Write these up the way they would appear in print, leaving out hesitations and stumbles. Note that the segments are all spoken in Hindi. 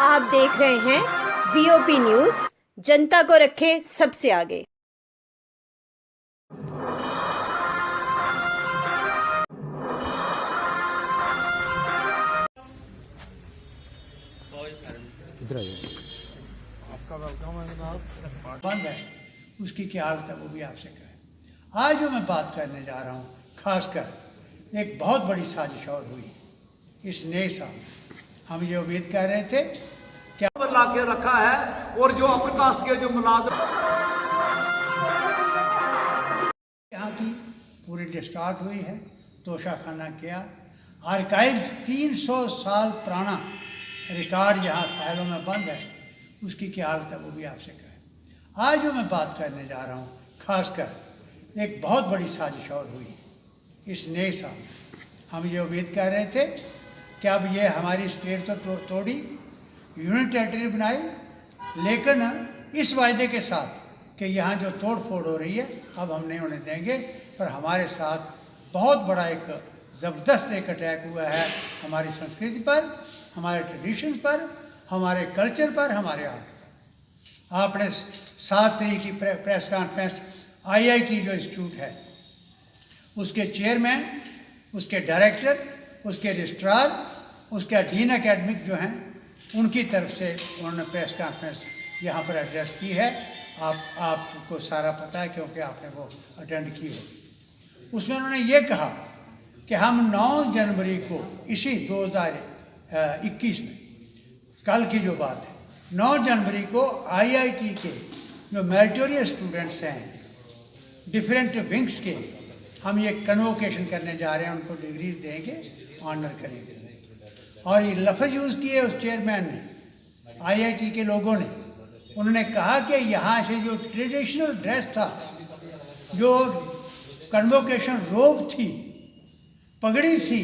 आप देख रहे हैं वीओपी न्यूज, जनता को रखे सबसे आगे। आपका वेलकम है जनाब। बंद है, उसकी क्या हालत है वो भी आपसे कहें। आज जो मैं बात करने जा रहा हूँ, खासकर एक बहुत बड़ी साजिश और हुई इस नए साल। हम ये उम्मीद कर रहे थे कि ला के रखा है और जो अपर कास्ट के जो मुलाजिम यहाँ की पूरी डिस्टार्ट हुई है, तोशाखाना किया। आर्काइव 300 साल पुराना रिकॉर्ड यहाँ फाइलों में बंद है, उसकी क्या हालत है वो भी आपसे कहें। आज जो मैं बात करने जा रहा हूँ, खासकर एक बहुत बड़ी साजिश और हुई इस नए साल। हम ये उम्मीद कर रहे थे कि अब ये हमारी स्टेट तो तोड़ी, यूनियन टेरिटरी बनाई, लेकिन इस वायदे के साथ कि यहाँ जो तोड़ फोड़ हो रही है अब हम नहीं होने देंगे। पर हमारे साथ बहुत बड़ा एक ज़बरदस्त एक अटैक हुआ है हमारी संस्कृति पर, हमारे ट्रेडिशन पर, हमारे कल्चर पर, हमारे आर्ट पर। आपने 7 तारीख की प्रेस कॉन्फ्रेंस IIT जो इंस्टीट्यूट है उसके चेयरमैन, उसके डायरेक्टर, उसके रजिस्ट्रार, उसके डीन एकेडमिक जो हैं उनकी तरफ से उन्होंने प्रेस कॉन्फ्रेंस यहाँ पर एड्रेस की है। आपको सारा पता है क्योंकि आपने वो अटेंड की होगी। उसमें उन्होंने ये कहा कि हम 9 जनवरी को इसी 2021 में, कल की जो बात है, 9 जनवरी को IIT के जो मेरिटोरियस स्टूडेंट्स हैं डिफरेंट विंग्स के, हम ये कन्वोकेशन करने जा रहे हैं, उनको डिग्रीज देंगे, ऑनर करेंगे। और ये लफ्ज़ यूज़ किए उस चेयरमैन ने, IIT के लोगों ने। उन्होंने कहा कि यहाँ से जो ट्रेडिशनल ड्रेस था, जो कन्वोकेशन रोब थी, पगड़ी थी,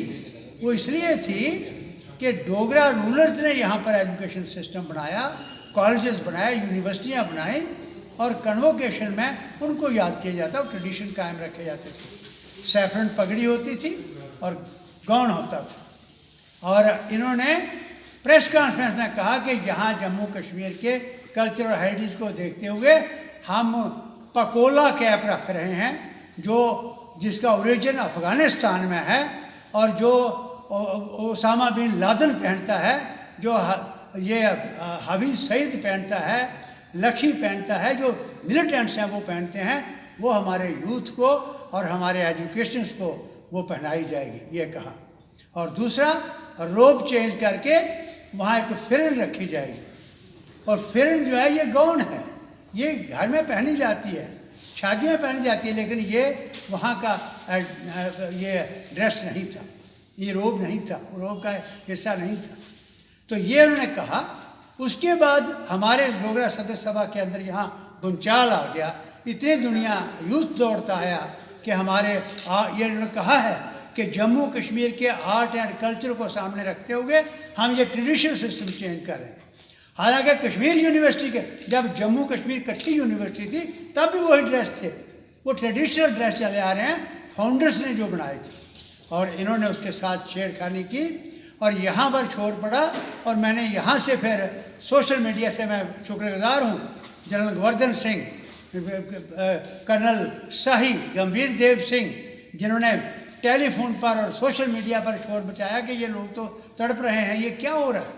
वो इसलिए थी कि डोगरा रूलर्स ने यहाँ पर एजुकेशन सिस्टम बनाया, कॉलेजेस बनाए, यूनिवर्सिटियाँ बनाई, और कन्वोकेशन में उनको याद किया जाता, और ट्रेडिशन कायम रखे जाते थे। सैफरन पगड़ी होती थी और गाउन होता था। और इन्होंने प्रेस कॉन्फ्रेंस में कहा कि जहाँ जम्मू कश्मीर के कल्चरल हेरिटेज को देखते हुए हम पकोला कैप रख रहे हैं, जो जिसका ओरिजिन अफ़गानिस्तान में है, और जो ओसामा बिन लादेन पहनता है, जो ये हफीज सईद पहनता है, लखी पहनता है, जो मिलिटेंट्स हैं वो पहनते हैं, वो हमारे यूथ को और हमारे एजुकेशंस को वो पहनाई जाएगी, ये कहा। और दूसरा, रोब चेंज करके वहाँ एक फिरन रखी जाएगी, और फिरन जो है ये गाउन है, ये घर में पहनी जाती है, शादियों में पहनी जाती है, लेकिन ये वहाँ का ये ड्रेस नहीं था, ये रोब नहीं था, रोब का हिस्सा नहीं था। तो ये उन्होंने कहा। उसके बाद हमारे डोगरा सदर सभा के अंदर यहाँ भूचाल आ गया, इतनी दुनिया यूथ दौड़ता आया कि हमारे ये उन्होंने कहा है कि जम्मू कश्मीर के आर्ट एंड कल्चर को सामने रखते हुए हम ये ट्रेडिशनल सिस्टम चेंज कर रहे हैं। हालांकि कश्मीर यूनिवर्सिटी के, जब जम्मू कश्मीर कच्ची यूनिवर्सिटी थी तब भी वही ड्रेस थे, वो ट्रेडिशनल ड्रेस चले आ रहे हैं, फाउंडर्स ने जो बनाए थे। और इन्होंने उसके साथ छेड़खानी की और यहाँ पर शोर पड़ा। और मैंने यहाँ से फिर सोशल मीडिया से मैं शुक्रगुजार हूँ जनरल गोवर्धन सिंह, कर्नल शाही, गंभीर देव सिंह, जिन्होंने टेलीफोन पर और सोशल मीडिया पर शोर मचाया कि ये लोग तो तड़प रहे हैं, ये क्या हो रहा है।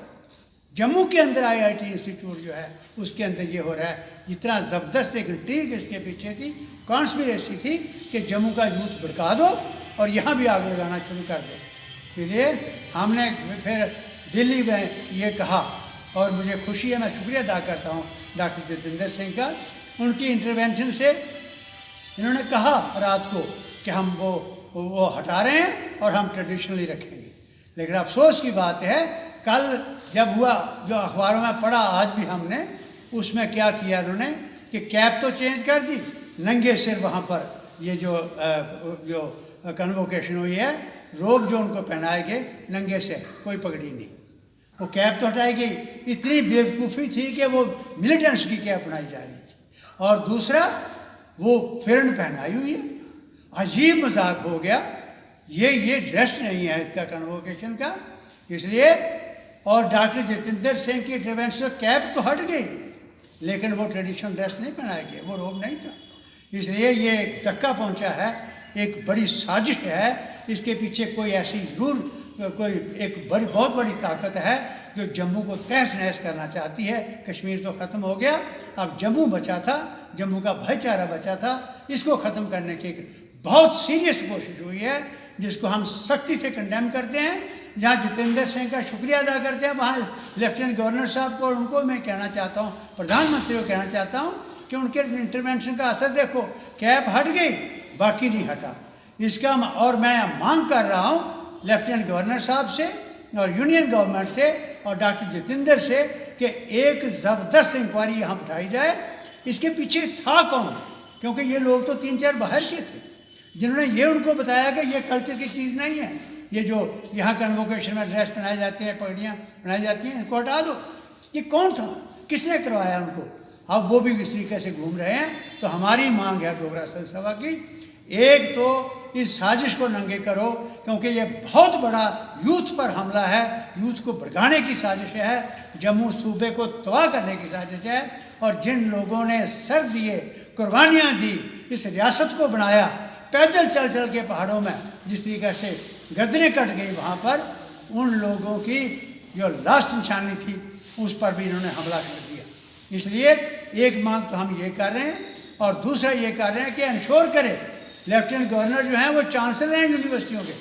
जम्मू के अंदर IIT इंस्टीट्यूट जो है उसके अंदर ये हो रहा है। इतना ज़बरदस्त एक इंट्रिग इसके पीछे थी, कॉन्स्पिरेसी थी कि जम्मू का यूथ भड़का दो और यहाँ भी आग लगाना शुरू कर दो। इसलिए हमने फिर दिल्ली में ये कहा, और मुझे खुशी है, मैं शुक्रिया अदा करता हूँ डॉक्टर जतिंदर सिंह का। उनकी इंटरवेंशन से इन्होंने कहा रात को कि हम वो हटा रहे हैं और हम ट्रेडिशनली रखेंगे। लेकिन अफसोस की बात है, कल जब हुआ, जो अखबारों में पढ़ा, आज भी हमने उसमें क्या किया उन्होंने कि कैप तो चेंज कर दी, नंगे सिर वहाँ पर ये जो कन्वोकेशन हुई है, रोब जो उनको पहनाए गए नंगे सिर, कोई पगड़ी नहीं, वो कैप तो हटाई गई। इतनी बेवकूफ़ी थी कि वो मिलिटेंट्स की कैप बनाई जा रही थी। और दूसरा, वो फिरन पहनाई हुई है, अजीब मजाक हो गया। ये ड्रेस नहीं है इसका कन्वोकेशन का। इसलिए और डॉक्टर जितेंद्र सिंह की इंटरवेंशन कैप तो हट गई, लेकिन वो ट्रेडिशनल ड्रेस नहीं पहनाया गया, वो रोब नहीं था। इसलिए ये एक धक्का पहुंचा है, एक बड़ी साजिश है। इसके पीछे कोई ऐसी जरूर कोई एक बहुत बड़ी ताकत है जो जम्मू को तहस नहस करना चाहती है। कश्मीर तो ख़त्म हो गया, अब जम्मू बचा था, जम्मू का भाईचारा बचा था। इसको ख़त्म करने की एक बहुत सीरियस कोशिश हुई है, जिसको हम सख्ती से कंडेम करते हैं। जहाँ जितेंद्र सिंह का शुक्रिया अदा करते हैं, वहाँ लेफ्टिनेंट गवर्नर साहब को और उनको मैं कहना चाहता हूँ, प्रधानमंत्री को कहना चाहता हूँ कि उनके इंटरवेंशन का असर देखो, कैप हट गई, बाकी नहीं हटा। इसका और मैं मांग कर रहा हूँ लेफ्टिनेंट गवर्नर साहब से और यूनियन गवर्नमेंट से और डॉक्टर जितेंद्र से कि एक ज़बरदस्त इंक्वायरी यहाँ बिठाई जाए। इसके पीछे था कौन? क्योंकि ये लोग तो 3-4 बाहर के थे जिन्होंने ये उनको बताया कि ये कल्चर की चीज़ नहीं है, ये जो यहाँ कन्वोकेशन में ड्रेस पहनाए जाते हैं, पगड़ियाँ पहनाई जाती हैं, इनको हटा दो। ये कौन था? किसने करवाया उनको? अब वो भी इस तरीके से घूम रहे हैं। तो हमारी मांग है डोगरा सभा की, एक तो इस साजिश को नंगे करो, क्योंकि ये बहुत बड़ा यूथ पर हमला है, यूथ को भड़काने की साजिश है, जम्मू सूबे को तबाह करने की साजिश है। और जिन लोगों ने सर दिए, कुर्बानियाँ दी, इस रियासत को बनाया, पैदल चल चल के पहाड़ों में जिस तरीके से गर्दनें कट गई वहाँ पर, उन लोगों की जो लास्ट निशानी थी उस पर भी इन्होंने हमला कर दिया। इसलिए एक मांग तो हम ये कर रहे हैं, और दूसरा ये कर रहे हैं कि इंश्योर करें, लेफ्टिनेंट गवर्नर जो हैं वो चांसलर हैं यूनिवर्सिटियों के,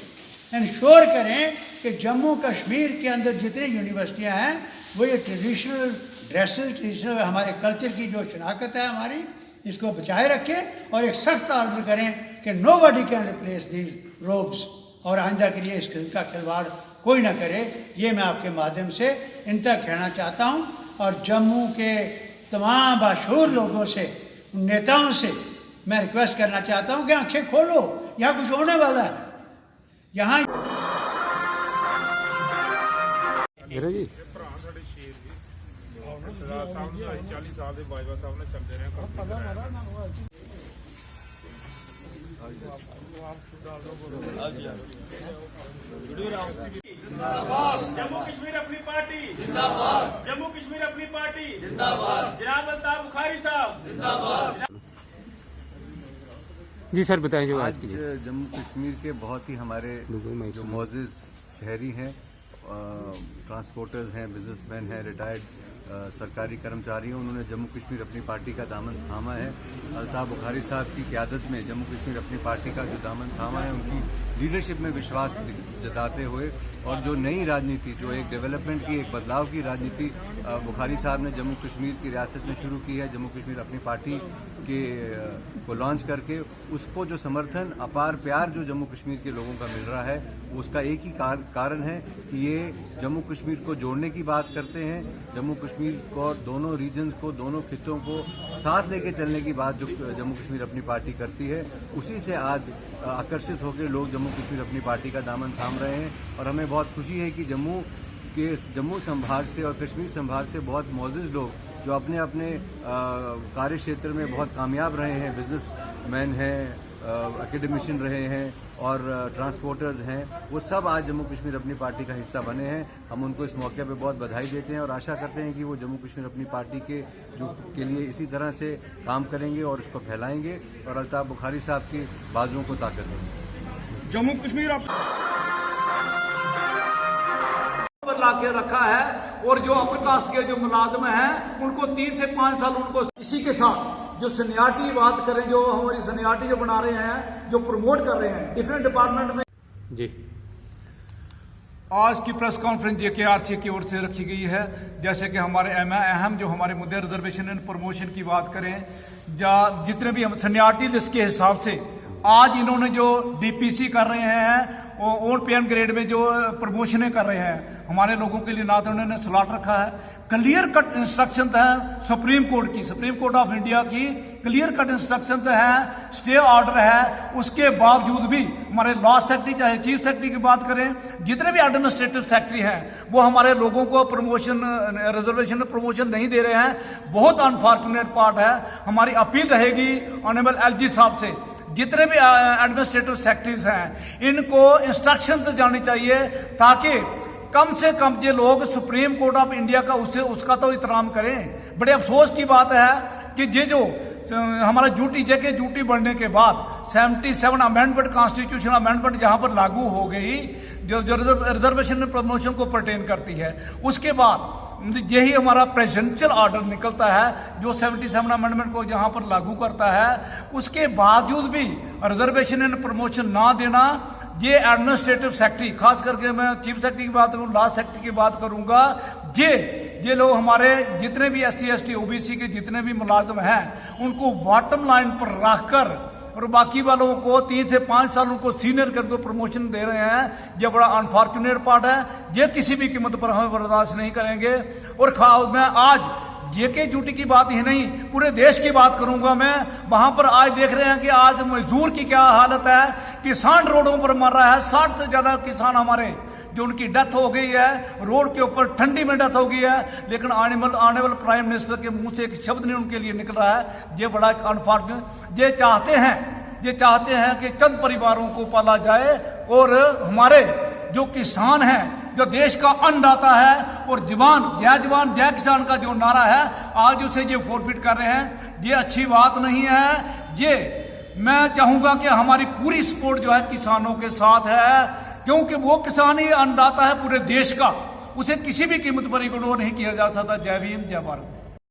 इंश्योर करें कि जम्मू कश्मीर के अंदर जितनी यूनिवर्सिटियाँ हैं वो ये ट्रेडिशनल ड्रेसेस, ट्रेडिशनल हमारे कल्चर की जो शनाख्त है हमारी, इसको बचाए रखें और एक सख्त ऑर्डर करें कि nobody can replace these ropes, और आइंदा के लिए इस किस्म का खिलवाड़ कोई ना करे। ये मैं आपके माध्यम से इन तक कहना चाहता हूँ। और जम्मू के तमाम बाशूर लोगों से, नेताओं से मैं रिक्वेस्ट करना चाहता हूँ कि आंखें खोलो, यहाँ कुछ होने वाला है। यहाँ सरदार साहब ने 40 साल के बाजवा साहब ने चलते रहे। जम्मू कश्मीर अपनी पार्टी जिंदाबाद, जम्मू कश्मीर अपनी पार्टी जिंदाबाद, जनाब अल्ताफ बुखारी साहब जिंदाबाद। जी सर बताएं जो आज की जम्मू कश्मीर के बहुत ही हमारे जो मोअज़्ज़िज़ शहरी हैं, ट्रांसपोर्टर्स हैं, बिजनेसमैन हैं, रिटायर्ड सरकारी कर्मचारी हैं, उन्होंने जम्मू कश्मीर अपनी पार्टी का दामन थामा है। अल्ताफ बुखारी साहब की क़यादत में जम्मू कश्मीर अपनी पार्टी का जो दामन थामा है, उनकी लीडरशिप में विश्वास जताते हुए और जो नई राजनीति, जो एक डेवलपमेंट की, एक बदलाव की राजनीति बुखारी साहब ने जम्मू कश्मीर की रियासत में शुरू की है, जम्मू कश्मीर अपनी पार्टी के को लॉन्च करके उसको जो समर्थन, अपार प्यार जो जम्मू कश्मीर के लोगों का मिल रहा है, उसका एक ही कारण है कि ये जम्मू कश्मीर को जोड़ने की बात करते हैं। जम्मू कश्मीर को, दोनों रीजन्स को, दोनों खित्तों को साथ लेके चलने की बात जो जम्मू कश्मीर अपनी पार्टी करती है, उसी से आज आकर्षित होकर लोग जम्मू कश्मीर अपनी पार्टी का दामन थाम रहे हैं। और हमें बहुत खुशी है कि जम्मू संभाग से और कश्मीर संभाग से बहुत मोअज़्ज़िज़ लोग जो अपने अपने कार्य क्षेत्र में बहुत कामयाब रहे हैं, बिजनेसमैन हैं, एकेडमिशियन रहे हैं और ट्रांसपोर्टर्स हैं, वो सब आज जम्मू कश्मीर अपनी पार्टी का हिस्सा बने हैं। हम उनको इस मौके पे बहुत बधाई देते हैं और आशा करते हैं कि वो जम्मू कश्मीर अपनी पार्टी के लिए इसी तरह से काम करेंगे और इसको फैलाएंगे और अल्ताफ बुखारी साहब की बाजुओं को ताकत देंगे। जम्मू कश्मीर पर लाके रखा है, और जो अपर कास्ट के जो मुलाजम हैं उनको 3 से 5 साल उनको इसी के साथ जो सीनियरिटी बात करें, जो हमारी सीनियरिटी जो बना रहे हैं, जो प्रमोट कर रहे हैं डिफरेंट डिपार्टमेंट में। जी आज की प्रेस कॉन्फ्रेंस JKRC की ओर से रखी गई है। जैसे कि हमारे अहम जो हमारे मुद्दे रिजर्वेशन एंड प्रमोशन की बात करें, या जितने भी हम सीनियरिटी लिस्ट के हिसाब से आज इन्होंने जो DPC कर रहे हैं, वो ओन PM ग्रेड में जो प्रमोशनें कर रहे हैं, हमारे लोगों के लिए ना तो उन्होंने स्लॉट रखा है। क्लियर कट इंस्ट्रक्शन है सुप्रीम कोर्ट की, सुप्रीम कोर्ट ऑफ इंडिया की क्लियर कट इंस्ट्रक्शन है, स्टे ऑर्डर है। उसके बावजूद भी हमारे लॉ सेक्रेटरी, चाहे चीफ सेक्रेटरी की बात करें, जितने भी एडमिनिस्ट्रेटिव सेक्रेटरी हैं, वो हमारे लोगों को प्रमोशन, रिजर्वेशन प्रमोशन नहीं दे रहे हैं। बहुत अनफॉर्चुनेट पार्ट है। हमारी अपील रहेगी ऑनरेबल LG साहब से, जितने भी एडमिनिस्ट्रेटिव सेक्रेटरीज हैं, इनको इंस्ट्रक्शन जानी चाहिए ताकि कम से कम ये लोग सुप्रीम कोर्ट ऑफ इंडिया का उसका तो एहतराम करें। बड़े अफसोस की बात है कि ये जो हमारा जेके ड्यूटी बढ़ने के बाद 77 अमेंडमेंट, कॉन्स्टिट्यूशन अमेंडमेंट जहां पर लागू हो गई, जो रिजर्वेशन प्रमोशन को पर्टेन करती है, उसके बाद यही हमारा प्रेसिडेंशियल ऑर्डर निकलता है जो 77 अमेंडमेंट को जहां पर लागू करता है। उसके बावजूद भी रिजर्वेशन एंड प्रमोशन ना देना, ये एडमिनिस्ट्रेटिव सेक्रेटरी, खास करके मैं चीफ सेक्रेटरी की बात करूं, लास्ट सेक्रेटरी की बात करूंगा, ये लोग हमारे जितने भी SC ST OBC के जितने भी मुलाजिम हैं उनको बॉटम लाइन पर रखकर और बाकी वालों को 3 से 5 साल उनको सीनियर करके प्रमोशन दे रहे हैं। ये बड़ा अनफॉर्चुनेट पार्ट है, ये किसी भी कीमत पर हमें बर्दाश्त नहीं करेंगे। और मैं आज जेके ड्यूटी की बात ही नहीं, पूरे देश की बात करूंगा मैं। वहां पर आज देख रहे हैं कि आज मजदूर की क्या हालत है, किसान रोडों पर मर रहा है। 60 से ज्यादा किसान हमारे जो उनकी डेथ हो गई है, रोड के ऊपर ठंडी में डेथ हो गई है, लेकिन आने वाले प्राइम मिनिस्टर के मुंह से एक शब्द नहीं उनके लिए निकल रहा है। ये बड़ा अनफॉर्चुनेट। ये चाहते हैं कि चंद परिवारों को पाला जाए और हमारे जो किसान हैं, जो देश का अन्नदाता है, और जवान जय किसान का जो नारा है, आज उसे ये फोरफिट कर रहे हैं। ये अच्छी बात नहीं है। ये मैं चाहूंगा कि हमारी पूरी सपोर्ट जो है किसानों के साथ है, क्योंकि वो किसान ही अन्नदाता है पूरे देश का, उसे किसी भी कीमत पर इग्नोर नहीं किया जा सकता। जय भीम, जय भारत।